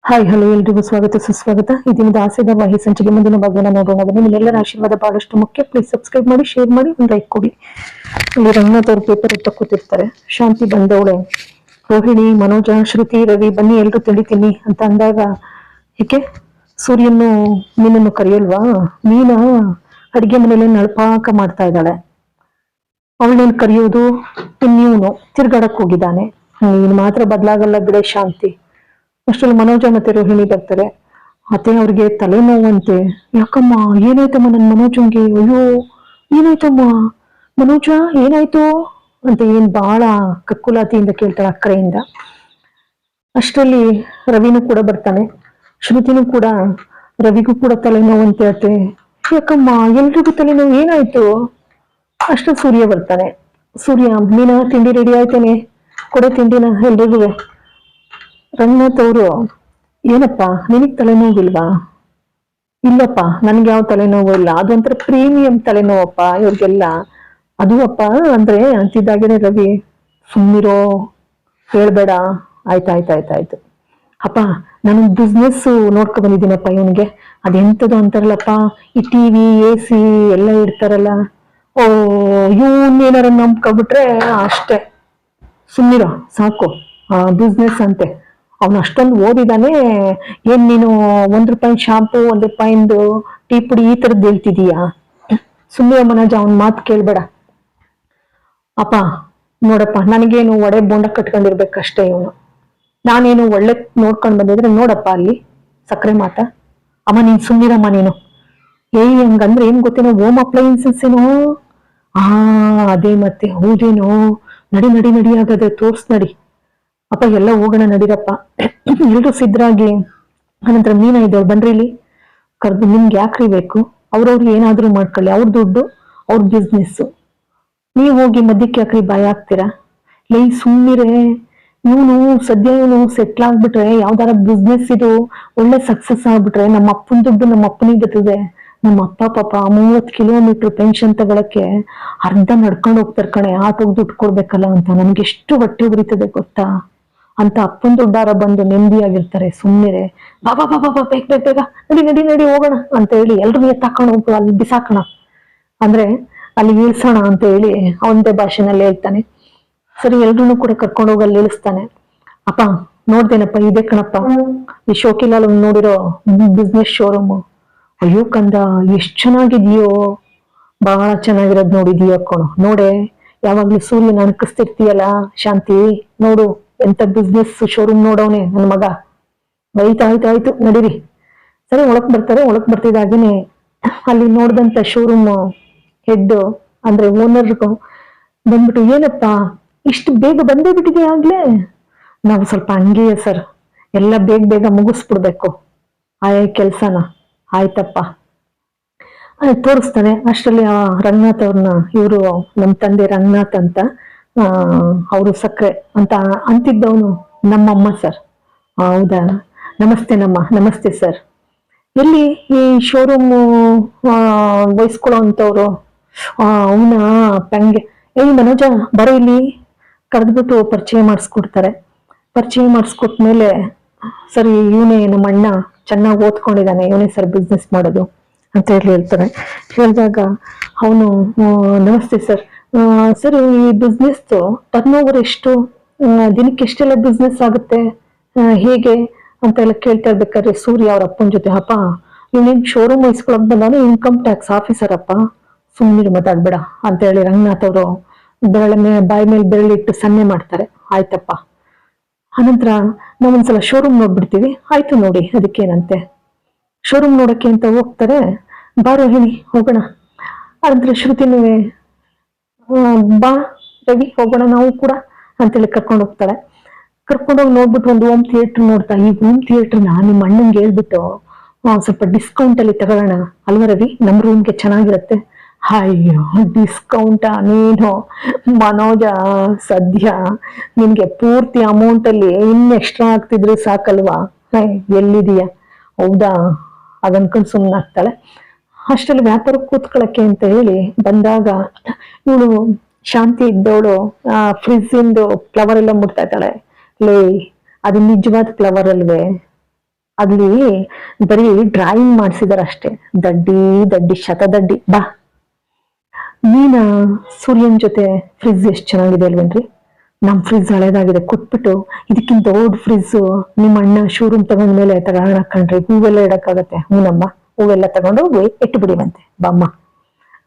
Hi hello ಎಲ್ರಿಗೂ ಸ್ವಾಗತ ಸುಸ್ವಾಗತ. ಈ ದಿನದ ಆಸೆದ ವಾಹಿ ಸಂಚಿಕೆ ಮುಂದಿನ ಭಾಗನ ನೋಡೋಣ. ನಿಮ್ಮೆಲ್ಲರ ಆಶೀರ್ವಾದ ಬಹಳಷ್ಟು ಮುಖ್ಯ. ಪ್ಲೀಸ್ ಸಬ್ಸ್ಕ್ರೈಬ್ ಮಾಡಿ, ಶೇರ್ ಮಾಡಿ, ಒಂದು ಲೈಕ್ ಕೊಡಿ. ಇಲ್ಲಿ ರಂಗನಾಥ್ ಅವ್ರು ಪೇಪರ್ ಇಟ್ಟ ಕೂತಿರ್ತಾರೆ. ಶಾಂತಿ ಬಂದವಳೆ, ರೋಹಿಣಿ, ಮನೋಜ, ಶ್ರುತಿ, ರವಿ ಬನ್ನಿ ಎಲ್ರು ತಿಳಿತೀನಿ ಅಂತ ಅಂದಾಗ, ಏಕೆ ಸೂರ್ಯನು ಮೀನನ್ನು ಕರೆಯಲ್ವಾ? ಮೀನ ಅಡಿಗೆ ಮನೆಯಲ್ಲಿ ನಳಪಾಕ ಮಾಡ್ತಾ ಇದ್ದಾಳೆ. ಅವಳೇನು ಕರೆಯೋದು? ಇನ್ನಿವನು ತಿರ್ಗಾಡಕ್ ಹೋಗಿದ್ದಾನೆ. ನೀನು ಮಾತ್ರ ಬದಲಾಗಲ್ಲ ಬಿಡೆ ಶಾಂತಿ. ಅಷ್ಟರಲ್ಲಿ ಮನೋಜ ಮತ್ತೆ ರೋಹಿಣಿ ಬರ್ತಾರೆ. ಅತ್ತೆ ಅವ್ರಿಗೆ ತಲೆನೋವಂತೆ. ಯಾಕಮ್ಮ, ಏನಾಯ್ತಮ್ಮ ನನ್ ಮನೋಜಂಗೆ? ಅಯ್ಯೋ ಏನಾಯ್ತಮ್ಮ ಮನೋಜ, ಏನಾಯ್ತು ಅಂತ ಬಹಳ ಕಕ್ಕುಲಾತಿಯಿಂದ ಕೇಳ್ತಾಳೆ ಅಕ್ಕರೆಯಿಂದ. ಅಷ್ಟರಲ್ಲಿ ರವಿನೂ ಕೂಡ ಬರ್ತಾನೆ. ಶ್ರುತಿನೂ ಕೂಡ, ರವಿಗೂ ಕೂಡ ತಲೆನೋವಂತೆ ಅತ್ತೆ. ಯಾಕಮ್ಮ ಎಲ್ರಿಗೂ ತಲೆನೋವು, ಏನಾಯ್ತು? ಅಷ್ಟು ಸೂರ್ಯ ಬರ್ತಾನೆ. ಸೂರ್ಯ, ಮೀನ ತಿಂಡಿ ರೆಡಿ ಆಯ್ತೇನೆ, ಕೊಡೆ ತಿಂಡಿನ ಎಲ್ರಿಗೂ. ರಂಗನಾಥ್ ಅವರು, ಏನಪ್ಪಾ ನಿನಗ್ ತಲೆನೋವಿಲ್ವಾ? ಇಲ್ಲಪ್ಪ, ನನ್ಗೆ ಯಾವ ತಲೆನೋವು ಇಲ್ಲ, ಅದೊಂಥರ ಪ್ರೀಮಿಯಂ ತಲೆನೋವಪ್ಪ ಇವ್ರಿಗೆಲ್ಲ. ಅದು ಅಪ್ಪ ಅಂದ್ರೆ ಅಂತಿದ್ದಾಗೇನೆ ರವಿ, ಸುಮ್ಮಿರೋ, ಹೇಳ್ಬೇಡ, ಆಯ್ತಾಯ್ತಾಯ್ತಾಯ್ತು ಅಪ್ಪ, ನಾನೊಂದು ಬಿಸ್ನೆಸ್ ನೋಡ್ಕೊ ಬಂದಿದ್ದೀನಪ್ಪ ಇವನಿಗೆ. ಅದೆಂತದು ಅಂತಾರಲ್ಲಪ್ಪ, ಈ ಟಿವಿ AC ಎಲ್ಲ ಇಡ್ತಾರಲ್ಲ, ಓ ಇವನ್ ಏನಾರ ನಂಬ್ಕೊಬಿಟ್ರೆ ಅಷ್ಟೇ, ಸುಮ್ಮಿರೋ ಸಾಕು. ಬಿಸ್ನೆಸ್ ಅಂತೆ, ಅವನು ಅಷ್ಟೊಂದು ಓದಿದಾನೆ. ನೀನು ₹1 ಶಾಂಪು, ₹1 ಟೀ ಪುಡಿ ಈ ತರದ್ದು ಹೇಳ್ತಿದೀಯಾ? ಸುಮ್ಮನೆ ಮನೋಜ, ಅವನ್ ಮಾತು ಕೇಳ್ಬೇಡ. ಅಪ್ಪ ನೋಡಪ್ಪ, ನನಗೇನು ಒಡೆ ಬೋಂಡ ಕಟ್ಕೊಂಡಿರ್ಬೇಕಷ್ಟೇ ಇವನು. ನಾನೇನು ಒಳ್ಳೆ ನೋಡ್ಕೊಂಡ್ ಬಂದಿದ್ರೆ ನೋಡಪ್ಪ ಅಲ್ಲಿ ಸಕ್ಕರೆ ಮಾತ. ಅಮ್ಮ ನೀನ್ ಸುಮ್ಮಿರಮ್ಮ ನೀನು. ಹಂಗಂದ್ರೆ ಏನ್ ಗೊತ್ತೇನೋ, ಹೋಮ್ ಅಪ್ಲೈನ್ಸಸ್ ಏನೋ. ಅದೇ ಮತ್ತೆ, ಹೌದೇನೋ. ನಡಿ ನಡಿ ನಡಿ, ಆಗದೆ ತೋರ್ಸ್ ನಡಿ. ಅಪ್ಪ ಎಲ್ಲ ಹೋಗೋಣ ನಡೀರಪ್ಪ. ಎಲ್ರು ಸಿದ್ಧರಾಗಿ, ಅನಂತರ ಮೀನ ಇದ್ದವ್ರು ಬನ್ರಿ ಇಲ್ಲಿ ಕರ್ದು, ನಿಮ್ಗೆ ಯಾಕ್ರಿ ಬೇಕು? ಅವ್ರವ್ರು ಏನಾದ್ರೂ ಮಾಡ್ಕೊಳ್ಳಿ, ಅವ್ರ ದುಡ್ಡು ಅವ್ರ ಬಿಸ್ನೆಸ್. ನೀವ್ ಹೋಗಿ ಮಧ್ಯಕ್ಕೆ ಯಾಕ್ರಿ ಬಾಯ್ ಆಗ್ತೀರಾ? ಸುಮ್ಮಿರೆ. ಇವನು ಸೆಟ್ಲ್ ಆಗ್ಬಿಟ್ರೆ, ಯಾವ್ದಾರ ಬಿಸ್ನೆಸ್ ಇದು ಒಳ್ಳೆ ಸಕ್ಸಸ್ ಆಗ್ಬಿಟ್ರೆ, ನಮ್ಮ ಅಪ್ಪನ ದುಡ್ಡು ನಮ್ಮ ಅಪ್ಪನಿಗೆ ಬರ್ತದೆ. ನಮ್ಮ ಅಪ್ಪ ಪಾಪ 30 ಕಿಲೋಮೀಟರ್ ಪೆನ್ಷನ್ ತಗೊಳಕ್ಕೆ ಅರ್ಧ ನಡ್ಕೊಂಡು ಹೋಗ್ತಾರೆ ಕಣೆ, ಆಟೋಗ್ ದುಡ್ಡು ಕೊಡ್ಬೇಕಲ್ಲ ಅಂತ. ನನ್ಗೆ ಎಷ್ಟು ಹೊಟ್ಟೆ ಉರಿತದೆ ಗೊತ್ತಾ ಅಂತ. ಅಪ್ಪನ ದುಡ್ಡಾರ ಬಂದು ನೆಮ್ಮದಿಯಾಗಿರ್ತಾರೆ. ಸುಮ್ಮನೆ ಬಾಬಾ ಬಾಬಾ ಬಾ, ಬೇಗ ಬೇಗ ಬೇಗ ನಡಿ ನಡಿ ನಡಿ ಹೋಗೋಣ ಅಂತ ಹೇಳಿ ಎಲ್ರು ಎತ್ತಾಕೊಂಡು ಹೋಗ್ತು, ಅಲ್ಲಿ ಬಿಸಾಕೋಣ ಅಂದ್ರೆ ಅಲ್ಲಿ ಇಳಿಸೋಣ ಅಂತ ಹೇಳಿ ಅವಂದೇ ಭಾಷೆನಲ್ಲಿ ಹೇಳ್ತಾನೆ. ಸರಿ, ಎಲ್ರೂ ಕೂಡ ಕರ್ಕೊಂಡು ಹೋಗಿ ಅಲ್ಲಿ ಇಳಿಸ್ತಾನೆ. ಅಪ್ಪ ನೋಡ್ದೇನಪ್ಪ, ಇದೆ ಕಣಪ್ಪ ಈ ಶೋಕಿಲಾಲ್ ನೋಡಿರೋ ಬಿಸ್ನೆಸ್ ಶೋರೂಮ್. ಅಯ್ಯೋ ಕಂದ, ಎಷ್ಟ್ ಚೆನ್ನಾಗಿದೆಯೋ, ಬಹಳ ಚೆನ್ನಾಗಿರೋದ್ ನೋಡಿದೀಯ ಕಣೋ. ನೋಡೆ, ಯಾವಾಗ್ಲೂ ಸೂರ್ಯನ ಅಣಕಿಸ್ತಿರ್ತೀಯಲ್ಲ ಶಾಂತಿ, ನೋಡು ಎಂತ ಬಿಸ್ನೆಸ್ ಶೋರೂಮ್ ನೋಡವನೆ ನನ್ ಮಗ. ಆಯ್ತಾಯ್ತಾಯ್ತು ನಡೀರಿ. ಸರಿ, ಒಳಕ್ ಬರ್ತಾರೆ. ಒಳಕ್ ಬರ್ತಿದ್ದಾಗೇನೆ ಅಲ್ಲಿ ನೋಡ್ದಂತ ಶೋರೂಮ್ ಹೆಡ್ ಅಂದ್ರೆ ಓನರ್ ಬಂದ್ಬಿಟ್ಟು, ಏನಪ್ಪಾ ಇಷ್ಟು ಬೇಗ ಬಂದೇ ಬಿಟ್ಟಿದೆ ಆಗ್ಲೇ? ನಾವು ಸ್ವಲ್ಪ ಹಂಗೆಯೇ ಸರ್, ಎಲ್ಲ ಬೇಗ ಬೇಗ ಮುಗಿಸ್ಬಿಡ್ಬೇಕು ಕೆಲ್ಸನ. ಆಯ್ತಪ್ಪ ತೋರಿಸ್ತಾನೆ. ಅಷ್ಟರಲ್ಲಿ ರಂಗನಾಥ್ ಅವ್ರನ್ನ, ಇವರು ನಮ್ ತಂದೆ ರಂಗನಾಥ್ ಅಂತ, ಅವರು ಸಕ್ಕರೆ ಅಂತ ಅಂತಿದ್ದವನು ನಮ್ಮಮ್ಮ ಸರ್. ಹೌದಾ, ನಮಸ್ತೆ ನಮಸ್ತೆ ಸರ್. ಎಲ್ಲಿ ಈ ಶೋರೂಮ್ ವಹಿಸ್ಕೊಳ್ಳೋ ಅಂತವ್ರು? ಅವನ ಪಂಗೆ. ಮನೋಜ ಬರೋ ಇಲ್ಲಿ, ಕರೆದ್ಬಿಟ್ಟು ಪರಿಚಯ ಮಾಡಿಸ್ಕೊಡ್ತಾರೆ. ಪರಿಚಯ ಮಾಡಿಸ್ಕೊಟ್ಮೇಲೆ, ಸರಿ ಇವನೇ ನಮ್ಮ ಅಣ್ಣ, ಚೆನ್ನಾಗಿ ಓದ್ಕೊಂಡಿದ್ದಾನೆ, ಇವನೇ ಸರ್ ಬಿಸ್ನೆಸ್ ಮಾಡೋದು ಅಂತ ಹೇಳ್ತಾರೆ. ಹೇಳಿದಾಗ ಅವನು, ನಮಸ್ತೆ ಸರ್. ಸರ್ ಈ ಬಿಸ್ನೆಸ್ ಟರ್ನ್ ಓವರ್ ಎಷ್ಟು, ದಿನಕ್ಕೆ ಎಷ್ಟೆಲ್ಲ ಬಿಸ್ನೆಸ್ ಆಗುತ್ತೆ, ಹೇಗೆ ಅಂತೆಲ್ಲ ಕೇಳ್ತಾ ಇರ್ಬೇಕಾದ್ರೆ ಸೂರ್ಯ ಅವ್ರ ಅಪ್ಪನ ಜೊತೆ, ಅಪ್ಪ ಇವನೇನ್ ಶೋರೂಮ್ ವಹಿಸ್ಕೊಳಕ್ ಬಂದಾನೆ, ಇನ್ಕಮ್ ಟ್ಯಾಕ್ಸ್ ಆಫೀಸರ್ ಅಪ್ಪ, ಸುಮ್ಮನೆ ಮಾತಾಡ್ಬೇಡ ಅಂತ ಹೇಳಿ ರಂಗನಾಥ್ ಅವರು ಬಾಯಿ ಮೇಲೆ ಬೆರಳಿಟ್ಟು ಸನ್ನೆ ಮಾಡ್ತಾರೆ. ಆಯ್ತಪ್ಪ. ಅನಂತರ ನಾವೊಂದ್ಸಲ ಶೋರೂಮ್ ನೋಡ್ಬಿಡ್ತೀವಿ. ಆಯ್ತು ನೋಡಿ, ಅದಕ್ಕೇನಂತೆ. ಶೋರೂಮ್ ನೋಡಕ್ಕೆ ಅಂತ ಹೋಗ್ತಾರೆ. ಬಾರೋ ಹೇಳಿ ಹೋಗೋಣ. ಅನಂತರ ಶ್ರುತಿನುವೆ, ಬಾ ರವಿ ಹೋಗೋಣ ನಾವು ಕೂಡ ಅಂತೇಳಿ ಕರ್ಕೊಂಡು ಹೋಗ್ತಾಳೆ. ಕರ್ಕೊಂಡೋಗಿ ನೋಡ್ಬಿಟ್ಟು ಒಂದು ಹೋಮ್ ಥಿಯೇಟರ್ ನೋಡ್ತಾ, ಈ ಹೋಮ್ ಥಿಯೇಟರ್ನ ನಿಮ್ಮ ಅಣ್ಣಂಗೆ ಹೇಳ್ಬಿಟ್ಟು ಸ್ವಲ್ಪ ಡಿಸ್ಕೌಂಟ್ ಅಲ್ಲಿ ತಗೊಳ್ಳೋಣ ಅಲ್ವಾ ರವಿ, ನಮ್ ರೂಮ್ಗೆ ಚೆನ್ನಾಗಿರುತ್ತೆ. ಅಯ್ಯೋ ಡಿಸ್ಕೌಂಟ ನೀನು ಮನೋಜ, ಸದ್ಯ ನಿನ್ಗೆ ಪೂರ್ತಿ ಅಮೌಂಟ್ ಅಲ್ಲಿ ಇನ್ನು ಎಕ್ಸ್ಟ್ರಾ ಆಗ್ತಿದ್ರು ಸಾಕಲ್ವಾ, ಎಲ್ಲಿದೀಯ? ಹೌದಾ, ಅದನ್ಕೊಂಡು ಸುಮ್ಮನಾಗ್ತಾಳೆ. ಅಷ್ಟರಲ್ಲಿ ವ್ಯಾಪಾರ ಕೂತ್ಕೊಳ್ಳಕ್ಕೆ ಅಂತ ಹೇಳಿ ಬಂದಾಗ ಇವಳು ಶಾಂತಿ ಇದ್ದವಳು ಫ್ರಿಜ್ ಇಂದು ಫ್ಲವರ್ ಎಲ್ಲ ಮುಟ್ತಾ ಇದ್ದಾಳೆ. ಅದು ನಿಜವಾದ ಫ್ಲವರ್ ಅಲ್ವೇ? ಅಲ್ಲಿ ಬರೀ ಡ್ರಾಯಿಂಗ್ ಮಾಡಿಸಿದಾರೆ ಅಷ್ಟೇ. ದಡ್ಡಿ ದಡ್ಡಿ ಶತದಡ್ಡಿ. ಬಾ ನೀನ ಸೂರ್ಯನ್ ಜೊತೆ ಫ್ರಿಜ್ ಎಷ್ಟು ಚೆನ್ನಾಗಿದೆ ಅಲ್ವೇನ್ರಿ? ನಮ್ ಫ್ರಿಜ್ ಹಳೇದಾಗಿದೆ ಕೊಟ್ಬಿಟ್ಟು ಇದಕ್ಕಿಂತ ದೊಡ್ಡ ಫ್ರಿಜ್ ನಿಮ್ಮ ಅಣ್ಣ ಶೋರೂಮ್ ತಗೊಂಡ್ಮೇಲೆ ತಗೋಣ ಕಣ್ರಿ, ಹೂವೆಲ್ಲ ಇಡಕ್ಕಾಗತ್ತೆ. ಹೂನಮ್ಮ, ಹೂವೆಲ್ಲ ತಗೊಂಡೋಗಿ ಇಟ್ಟು ಬಿಡಿವಂತೆ ಬಾಮ್ಮ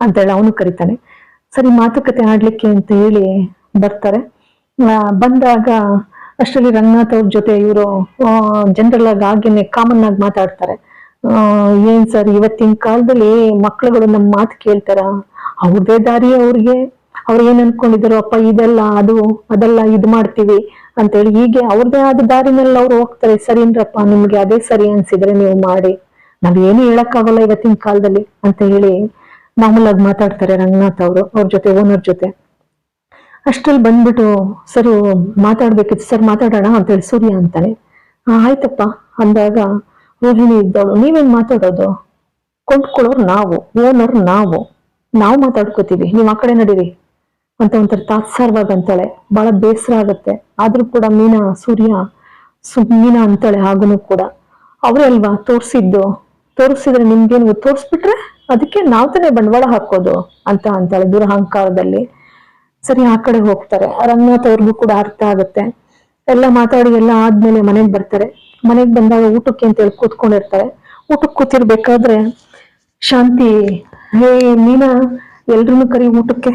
ಅಂತೇಳಿ ಅವನು ಕರಿತಾನೆ. ಸರಿ ಮಾತುಕತೆ ಆಡ್ಲಿಕ್ಕೆ ಅಂತ ಹೇಳಿ ಬರ್ತಾರೆ. ಬಂದಾಗ ಅಷ್ಟರಲ್ಲಿ ರಂಗನಾಥ್ ಅವ್ರ ಜೊತೆ ಇವರು ಜನರಲ್ ಆಗಿ ಹಾಗೇನೆ ಕಾಮನ್ ಆಗಿ ಮಾತಾಡ್ತಾರೆ. ಏನ್ ಸರ್ ಇವತ್ತಿನ ಕಾಲದಲ್ಲಿ ಮಕ್ಳುಗಳು ನಮ್ಮ ಮಾತು ಕೇಳ್ತಾರ? ಅವ್ರದೇ ದಾರಿ ಅವ್ರಿಗೆ, ಅವ್ರು ಏನ್ ಅನ್ಕೊಂಡಿದಾರೋ ಅಪ್ಪ ಇದೆಲ್ಲ ಅದೆಲ್ಲ ಇದು ಮಾಡ್ತೀವಿ ಅಂತೇಳಿ ಹೀಗೆ ಅವ್ರದೇ ಆದ ದಾರಿನಲ್ಲಿ ಅವ್ರು ಹೋಗ್ತಾರೆ. ಸರಿನ್ರಪ್ಪ, ನಿಮ್ಗೆ ಅದೇ ಸರಿ ಅನ್ಸಿದ್ರೆ ನೀವು ಮಾಡಿ, ನಾವ್ ಏನು ಹೇಳಕ್ಕಾಗಲ್ಲ ಇವತ್ತಿನ ಕಾಲದಲ್ಲಿ ಅಂತ ಹೇಳಿ ಮಾಮೂಲಾಗಿ ಮಾತಾಡ್ತಾರೆ ರಂಗನಾಥ್ ಅವರು ಅವ್ರ ಜೊತೆ, ಓನರ್ ಜೊತೆ. ಅಷ್ಟ್ರಲ್ಲಿ ಬಂದ್ಬಿಟ್ಟು ಸರ್ ಮಾತಾಡ್ಬೇಕಿತ್ತು ಸರ್, ಮಾತಾಡೋಣ ಅಂತೇಳಿ ಸೂರ್ಯ ಅಂತಾನೆ. ಆಯ್ತಪ್ಪ ಅಂದಾಗ ರೋಹಿಣಿ ಇದ್ದವಳು, ನೀವೇನ್ ಮಾತಾಡೋದು? ಕೊಂಡ್ಕೊಳ್ಳೋರು ನಾವು, ಓನರ್ ನಾವು ಮಾತಾಡ್ಕೋತೀವಿ, ನೀವ್ ಆ ಕಡೆ ನಡೀರಿ ಅಂತ ಒಂಥರ ತಾತ್ಸಾರವಾಗಿ ಅಂತಾಳೆ. ಬಹಳ ಬೇಸರ ಆಗತ್ತೆ. ಆದ್ರೂ ಕೂಡ ಮೀನಾ ಅಂತಾಳೆ. ಹಾಗೂನು ಕೂಡ ಅವರೇ ಅಲ್ವಾ ತೋರಿಸಿದ್ರೆ ನಿಮ್ಗೇನು ತೋರಿಸ್ಬಿಟ್ರೆ ಅದಕ್ಕೆ ನಾವ್ ತಾನೇ ಬಂಡವಾಳ ಹಾಕೋದು ಅಂತ ಅಂತಾಳೆ ದುರಹಂಕಾರದಲ್ಲಿ. ಸರಿ ಆ ಕಡೆ ಹೋಗ್ತಾರೆ. ರಂಗನಾಥ್ ಅವ್ರಿಗೂ ಕೂಡ ಅರ್ಥ ಆಗುತ್ತೆ. ಎಲ್ಲ ಮಾತಾಡಿ ಎಲ್ಲ ಆದ್ಮೇಲೆ ಮನೆಗ್ ಬರ್ತಾರೆ. ಮನೆಗ್ ಬಂದಾಗ ಊಟಕ್ಕೆ ಅಂತ ಹೇಳಿ ಕೂತ್ಕೊಂಡಿರ್ತಾರೆ. ಊಟಕ್ಕೆ ಕೂತಿರ್ಬೇಕಾದ್ರೆ ಶಾಂತಿ, ಹೇ ಮೀನಾ, ಎಲ್ರೂ ಕರಿ ಊಟಕ್ಕೆ,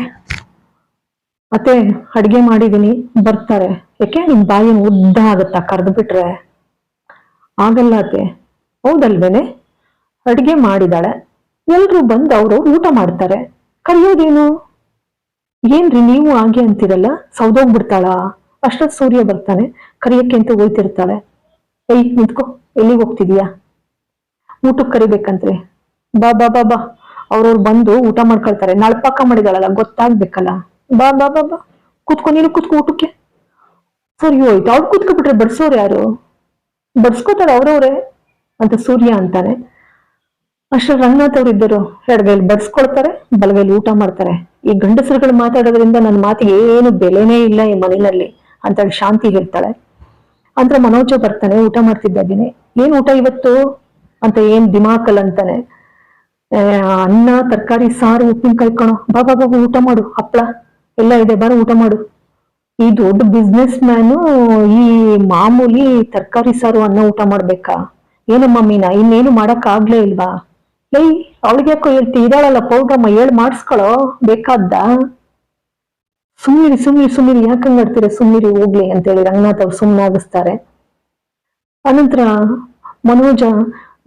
ಮತ್ತೆ ಅಡ್ಗೆ ಮಾಡಿದೀನಿ ಬರ್ತಾರೆ. ಯಾಕೆ ನಿಮ್ ಬಾಯಿನ ಉದ್ದ ಆಗತ್ತಾ ಕರೆದು ಬಿಟ್ರೆ? ಆಗಲ್ಲ ಅತ್ತೆ. ಹೌದಲ್ವೇನೆ, ಅಡ್ಗೆ ಮಾಡಿದಾಳೆ, ಎಲ್ರು ಬಂದು ಅವ್ರವ್ರು ಊಟ ಮಾಡ್ತಾರೆ, ಕರಿಯೋದೇನು? ಏನ್ರಿ ನೀವು ಹಾಗೆ ಅಂತೀರಲ್ಲ, ಸೌದೋಗ್ಬಿಡ್ತಾಳ? ಅಷ್ಟೊತ್ತು ಸೂರ್ಯ ಬರ್ತಾನೆ. ಕರಿಯಕ್ಕೆ ಅಂತ ಹೋಯ್ತಿರ್ತಾಳೆ. ನಿಂತ್ಕೋ, ಎಲ್ಲಿಗೆ ಹೋಗ್ತಿದೀಯಾ? ಊಟಕ್ಕೆ ಕರಿಬೇಕಂತ್ರಿ. ಬಾ ಬಾ ಬಾ ಬಾ, ಅವ್ರವ್ರು ಬಂದು ಊಟ ಮಾಡ್ಕೊಳ್ತಾರೆ. ನಳ್ಪಾಕ ಮಾಡಿದಾಳಲ್ಲ, ಗೊತ್ತಾಗ್ಬೇಕಲ್ಲ. ಬಾ ಬಾ ಬಾ ಬಾ, ನೀನು ಕೂತ್ಕೋ ಊಟಕ್ಕೆ. ಸರಿ ಹೋಯ್ತು, ಅವ್ರು ಕೂತ್ಕೊಬಿಟ್ರೆ ಬಡ್ಸೋರು ಯಾರು? ಬಡ್ಸ್ಕೋತಾಳೆ ಅವ್ರವ್ರೆ ಅಂತ ಸೂರ್ಯ ಅಂತಾನೆ. ಅಷ್ಟು ರಂಗನಾಥ್ ಅವ್ರು ಇದ್ದರು, ಎಡಗೈಲಿ ಬಡ್ಸ್ಕೊಳ್ತಾರೆ, ಬಲಗೈಲಿ ಊಟ ಮಾಡ್ತಾರೆ. ಈ ಗಂಡಸರುಗಳು ಮಾತಾಡೋದ್ರಿಂದ ನನ್ನ ಮಾತಿಗೆ ಏನು ಬೆಲೆನೇ ಇಲ್ಲ ಈ ಮನೆಯಲ್ಲಿ ಅಂತೇಳಿ ಶಾಂತಿ ಹೇಳ್ತಾಳೆ. ಅಂದ್ರೆ ಮನೋಜ ಬರ್ತಾನೆ. ಊಟ ಮಾಡ್ತಿದ್ದೀನಿ, ಏನ್ ಊಟ ಇವತ್ತು ಅಂತ ಏನ್ ದಿಮಾಕಲ್ ಅಂತಾನೆ. ಅನ್ನ, ತರಕಾರಿ, ಸಾರು, ಉಪ್ಪಿನಕಾಯಿ ಕಣೋ, ಬಾ ಬಾ ಬಾ ಊಟ ಮಾಡು, ಹಪ್ಳ ಎಲ್ಲ ಇದೆ, ಬಾರ ಊಟ ಮಾಡು. ಈ ದೊಡ್ಡ ಬಿಸ್ನೆಸ್ ಮ್ಯಾನು ಈ ಮಾಮೂಲಿ ತರಕಾರಿ ಸಾರು ಅನ್ನ ಊಟ ಮಾಡ್ಬೇಕಾ? ಏನಮ್ಮ ಮೀನಾ, ಇನ್ನೇನು ಮಾಡಕ್ ಆಗ್ಲೇ ಇಲ್ವಾ? ಅವಳಿಗೆ ಯಾಕೋ ಹೇಳ್ತಿ? ಇದಾಳಲ್ಲ ಪೌಡ್ರಮ್ಮ, ಹೇಳ್ ಮಾಡಿಸ್ಕೊಳೋ ಬೇಕಾದ್ದ. ಸುಮ್ಮಿರಿ ಯಾಕಂಗಾಡ್ತೀರ? ಸುಮ್ಮಿರಿ ಹೋಗ್ಲಿ ಅಂತೇಳಿ ರಂಗನಾಥ್ ಅವ್ರು ಸುಮ್ಮನಾಗಿಸ್ತಾರೆ. ಅನಂತರ ಮನೋಜ,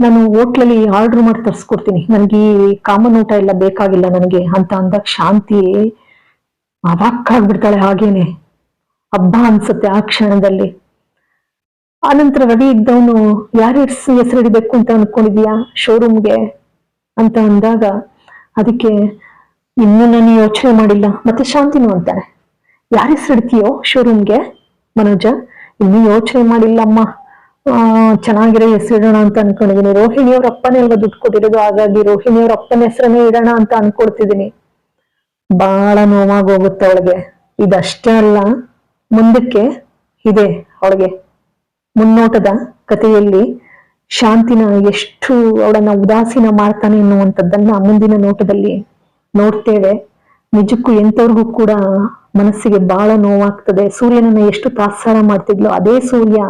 ನಾನು ಹೋಟ್ಲಲ್ಲಿ ಆರ್ಡರ್ ಮಾಡಿ ತರ್ಸ್ಕೊಡ್ತೀನಿ, ನನ್ಗೆ ಈ ಕಾಮನ್ ಊಟ ಎಲ್ಲ ಬೇಕಾಗಿಲ್ಲ ನನಗೆ ಅಂತ ಅಂದಾಗ ಶಾಂತಿ ಅವಾಕ್ಕಾಗ್ಬಿಡ್ತಾಳೆ. ಹಾಗೇನೆ ಹಬ್ಬ ಅನ್ಸುತ್ತೆ ಆ ಕ್ಷಣದಲ್ಲಿ. ಆನಂತರ ರವಿ ಇದ್ದವನು, ಯಾರ ಹೆಸರು ಹಿಡಿಬೇಕು ಅಂತ ಅನ್ಕೊಂಡಿದ್ಯಾ ಶೋರೂಮ್ಗೆ ಅಂತ ಅಂದಾಗ, ಅದಕ್ಕೆ ಇನ್ನು ನಾನು ಯೋಚನೆ ಮಾಡಿಲ್ಲ. ಮತ್ತೆ ಶಾಂತಿನೂ ಅಂತಾನೆ, ಯಾರ ಹೆಸರು ಇಡ್ತೀಯೋ ಶೋರೂಮ್ಗೆ? ಮನೋಜ, ಇನ್ನು ಯೋಚನೆ ಮಾಡಿಲ್ಲ ಅಮ್ಮ, ಚೆನ್ನಾಗಿರೋ ಹೆಸರು ಇಡೋಣ ಅಂತ ಅನ್ಕೊಂಡಿದೀನಿ. ರೋಹಿಣಿಯವ್ರ ಅಪ್ಪನೇ ಅಲ್ವಾ ದುಡ್ಡು ಕೊಟ್ಟಿರೋದು, ಹಾಗಾಗಿ ರೋಹಿಣಿಯವ್ರ ಅಪ್ಪನ ಹೆಸರನ್ನೇ ಇಡೋಣ ಅಂತ ಅನ್ಕೊಡ್ತಿದ್ದೀನಿ. ಬಹಳ ನೋವಾಗೋಗುತ್ತೆ ಅವಳಿಗೆ. ಇದಷ್ಟೇ ಅಲ್ಲ, ಮುಂದಕ್ಕೆ ಇದೆ ಅವಳಿಗೆ ಮುನ್ನೋಟದ ಕಥೆಯಲ್ಲಿ ಶಾಂತಿನ ಎಷ್ಟು ಅವಳನ್ನ ಉದಾಸೀನ ಮಾಡ್ತಾನೆ ಎನ್ನುವಂಥದ್ದನ್ನ ಮುಂದಿನ ನೋಟದಲ್ಲಿ ನೋಡ್ತೇವೆ. ನಿಜಕ್ಕೂ ಎಂತವ್ರಿಗೂ ಕೂಡ ಮನಸ್ಸಿಗೆ ಬಹಳ ನೋವಾಗ್ತದೆ. ಸೂರ್ಯನನ್ನ ಎಷ್ಟು ತಾತ್ಸಾರ ಮಾಡ್ತಿದ್ಲು, ಅದೇ ಸೂರ್ಯ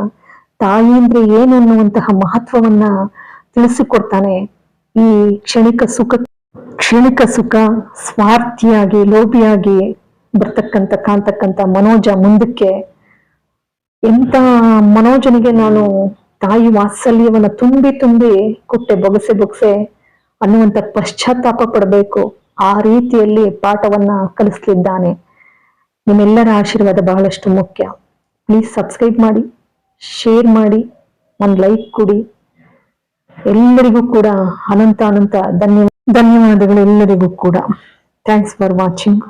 ತಾಯಿ ಅಂದ್ರೆ ಏನು ಅನ್ನುವಂತಹ ಮಹತ್ವವನ್ನ ತಿಳಿಸಿಕೊಡ್ತಾನೆ. ಈ ಕ್ಷಣಿಕ ಸುಖ ಸ್ವಾರ್ಥಿಯಾಗಿ ಲೋಭಿಯಾಗಿ ಕಾಣ್ತಕ್ಕಂಥ ಮನೋಜ ಮುಂದಕ್ಕೆ ಎಂತ ಮನೋಜನಿಗೆ ನಾನು ತಾಯಿ ವಾತ್ಸಲ್ಯವನ್ನ ತುಂಬಿ ಕೊಟ್ಟೆ, ಬೊಗಸೆ ಅನ್ನುವಂಥ ಪಶ್ಚಾತ್ತಾಪ ಪಡಬೇಕು. ಆ ರೀತಿಯಲ್ಲಿ ಪಾಠವನ್ನ ಕಲಿಸ್ಲಿದ್ದಾನೆ. ನಿಮ್ಮೆಲ್ಲರ ಆಶೀರ್ವಾದ ಬಹಳಷ್ಟು ಮುಖ್ಯ. ಪ್ಲೀಸ್ ಸಬ್ಸ್ಕ್ರೈಬ್ ಮಾಡಿ, ಶೇರ್ ಮಾಡಿ, ಒಂದು ಲೈಕ್ ಕೊಡಿ. ಎಲ್ಲರಿಗೂ ಕೂಡ ಅನಂತ ಧನ್ಯವಾದಗಳು ಎಲ್ಲರಿಗೂ ಕೂಡ. Thanks for watching.